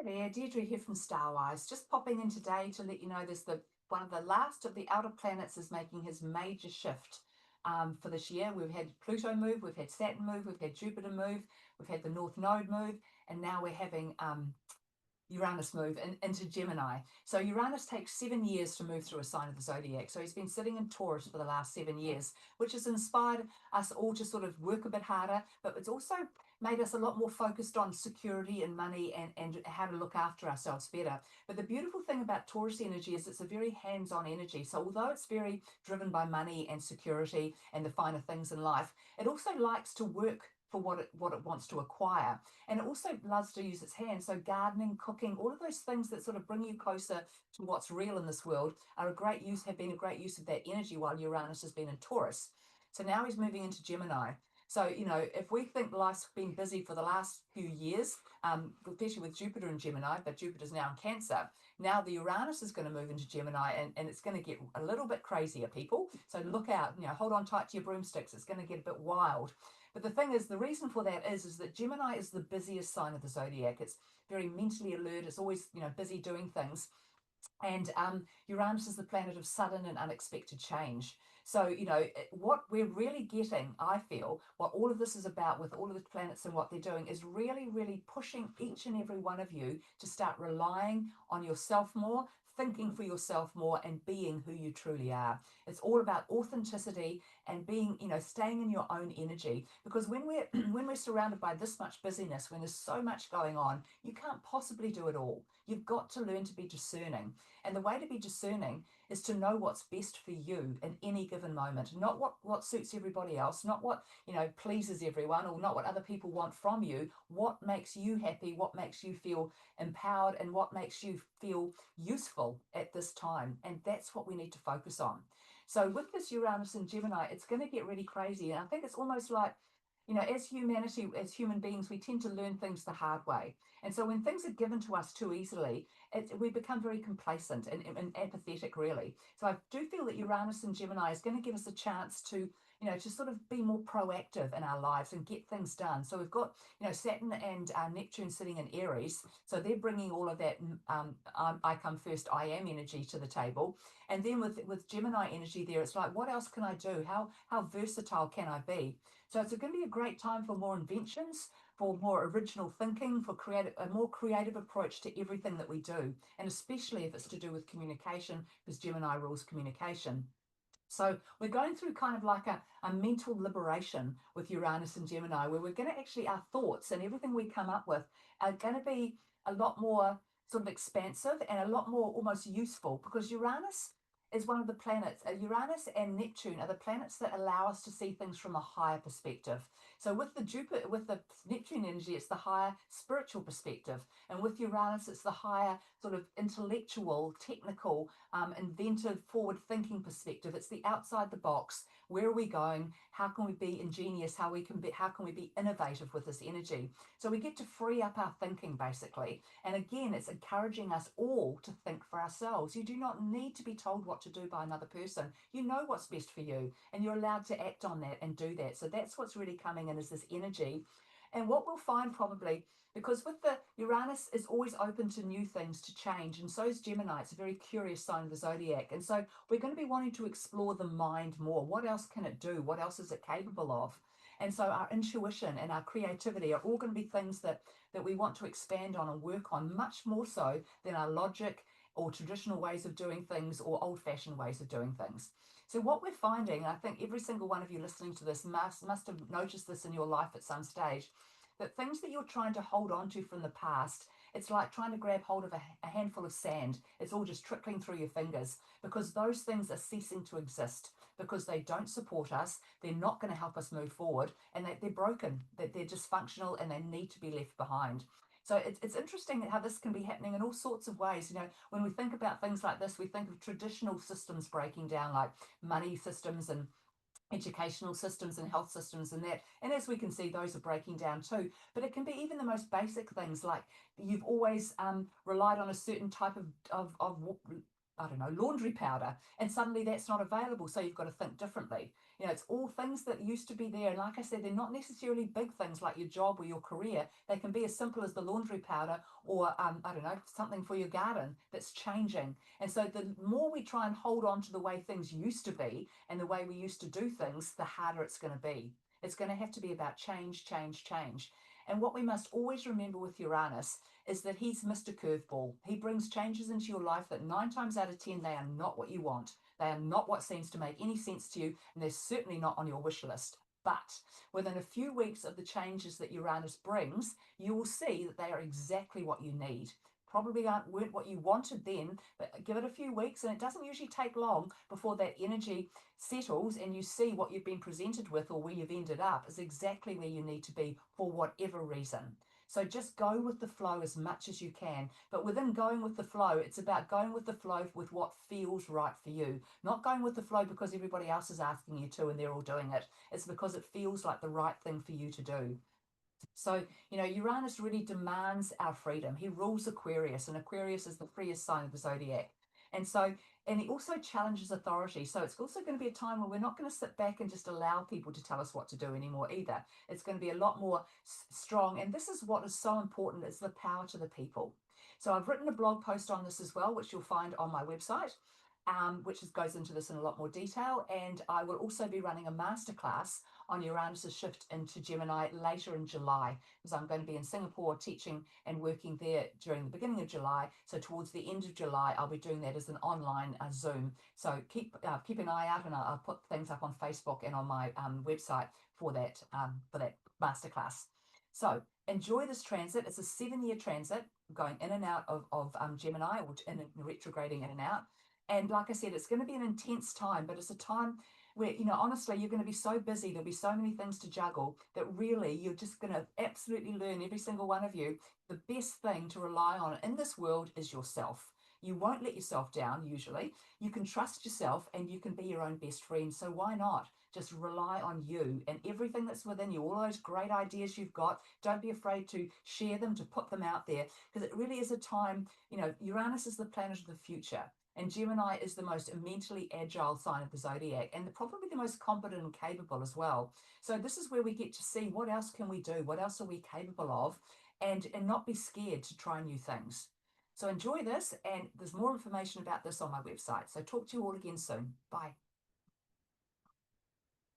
Hey there, Deirdre here from Starwise. Just popping in today to let you know there's one of the last of the outer planets is making his major shift for this year. We've had Pluto move, we've had Saturn move, we've had Jupiter move, we've had the North Node move, and now we're having Uranus move into Gemini. So Uranus takes 7 years to move through a sign of the zodiac. So he's been sitting in Taurus for the last 7 years, which has inspired us all to sort of work a bit harder, but it's also made us a lot more focused on security and money and how to look after ourselves better. But the beautiful thing about Taurus energy is it's a very hands-on energy. So although it's very driven by money and security and the finer things in life, it also likes to work for what it wants to acquire. And it also loves to use its hands. So gardening, cooking, all of those things that sort of bring you closer to what's real in this world have been a great use of that energy while Uranus has been in Taurus. So now he's moving into Gemini. So, if we think life's been busy for the last few years, especially with Jupiter in Gemini, but Jupiter's now in Cancer, now the Uranus is going to move into Gemini and it's going to get a little bit crazier, people. So look out, hold on tight to your broomsticks. It's going to get a bit wild. But the thing is, the reason for that is that Gemini is the busiest sign of the zodiac. It's very mentally alert. It's always, busy doing things. And Uranus is the planet of sudden and unexpected change. So, what we're really getting, I feel, what all of this is about with all of the planets and what they're doing is really, really pushing each and every one of you to start relying on yourself more, thinking for yourself more, and being who you truly are. It's all about authenticity and being, staying in your own energy. Because when we're when we're surrounded by this much busyness, when there's so much going on, you can't possibly do it all. You've got to learn to be discerning. And the way to be discerning is to know what's best for you in any given moment, not what suits everybody else, not what, pleases everyone or not what other people want from you, what makes you happy, what makes you feel empowered and what makes you feel useful at this time. And that's what we need to focus on. So with this Uranus and Gemini, it's going to get really crazy. And I think it's almost like, as humanity, as human beings, we tend to learn things the hard way. And so when things are given to us too easily, we become very complacent and apathetic, really. So I do feel that Uranus and Gemini is going to give us a chance to, to sort of be more proactive in our lives and get things done. So we've got, Saturn and Neptune sitting in Aries. So they're bringing all of that I come first, I am energy to the table. And then with Gemini energy there, it's like, what else can I do? How versatile can I be? So it's going to be a great time for more inventions, for more original thinking, for a more creative approach to everything that we do, and especially if it's to do with communication, because Gemini rules communication. So we're going through kind of like a mental liberation with Uranus and Gemini, where we're going to actually, our thoughts and everything we come up with are going to be a lot more sort of expansive and a lot more almost useful, because Uranus is one of the planets. Uranus and Neptune are the planets that allow us to see things from a higher perspective. So with the Neptune energy, it's the higher spiritual perspective, and with Uranus, it's the higher sort of intellectual, technical, inventive, forward-thinking perspective. It's the outside the box. Where are we going? How can we be ingenious? How can we be innovative with this energy? So we get to free up our thinking, basically. And again, it's encouraging us all to think for ourselves. You do not need to be told what to do by another person. You know what's best for you, and you're allowed to act on that and do that. So that's what's really coming in, is this energy. And what we'll find probably, because with the Uranus is always open to new things, to change, and so is Gemini. It's a very curious sign of the zodiac. And so we're going to be wanting to explore the mind more. What else can it do? What else is it capable of? And so our intuition and our creativity are all going to be things that we want to expand on and work on, much more so than our logic or traditional ways of doing things or old-fashioned ways of doing things. So what we're finding, I think every single one of you listening to this must have noticed this in your life at some stage, that things that you're trying to hold on to from the past, it's like trying to grab hold of a handful of sand. It's all just trickling through your fingers, because those things are ceasing to exist, because they don't support us, they're not going to help us move forward, and they're broken, that they're dysfunctional, and they need to be left behind. So it's interesting how this can be happening in all sorts of ways. When we think about things like this, we think of traditional systems breaking down, like money systems and educational systems and health systems and that. And as we can see, those are breaking down too. But it can be even the most basic things, like you've always relied on a certain type of I don't know, laundry powder, and suddenly that's not available. So you've got to think differently. It's all things that used to be there. And like I said, they're not necessarily big things like your job or your career. They can be as simple as the laundry powder or, I don't know, something for your garden that's changing. And so the more we try and hold on to the way things used to be and the way we used to do things, the harder it's going to be. It's going to have to be about change, change, change. And what we must always remember with Uranus is that he's Mr. Curveball. He brings changes into your life that 9 times out of 10, they are not what you want. They are not what seems to make any sense to you, and they're certainly not on your wish list. But within a few weeks of the changes that Uranus brings, you will see that they are exactly what you need. Probably weren't what you wanted then, but give it a few weeks, and it doesn't usually take long before that energy settles and you see what you've been presented with or where you've ended up is exactly where you need to be for whatever reason. So just go with the flow as much as you can. But within going with the flow, it's about going with the flow with what feels right for you. Not going with the flow because everybody else is asking you to and they're all doing it. It's because it feels like the right thing for you to do. So, Uranus really demands our freedom. He rules Aquarius, and Aquarius is the freest sign of the zodiac. And so, and he also challenges authority. So it's also going to be a time where we're not going to sit back and just allow people to tell us what to do anymore either. It's going to be a lot more strong. And this is what is so important, is the power to the people. So I've written a blog post on this as well, which you'll find on my website. Which goes into this in a lot more detail. And I will also be running a masterclass on Uranus's shift into Gemini later in July, because I'm going to be in Singapore teaching and working there during the beginning of July. So towards the end of July, I'll be doing that as an online Zoom. So keep an eye out, and I'll put things up on Facebook and on my website for that masterclass. So enjoy this transit. It's a 7-year transit going in and out of Gemini, or retrograding in and out. And like I said, it's going to be an intense time, but it's a time where, honestly, you're going to be so busy. There'll be so many things to juggle that really you're just going to absolutely learn, every single one of you, the best thing to rely on in this world is yourself. You won't let yourself down, usually. You can trust yourself and you can be your own best friend. So why not? Just rely on you and everything that's within you, all those great ideas you've got. Don't be afraid to share them, to put them out there, because it really is a time, Uranus is the planet of the future. And Gemini is the most mentally agile sign of the zodiac, and probably the most competent and capable as well. So this is where we get to see what else can we do, what else are we capable of, and not be scared to try new things. So enjoy this, and there's more information about this on my website. So talk to you all again soon. Bye.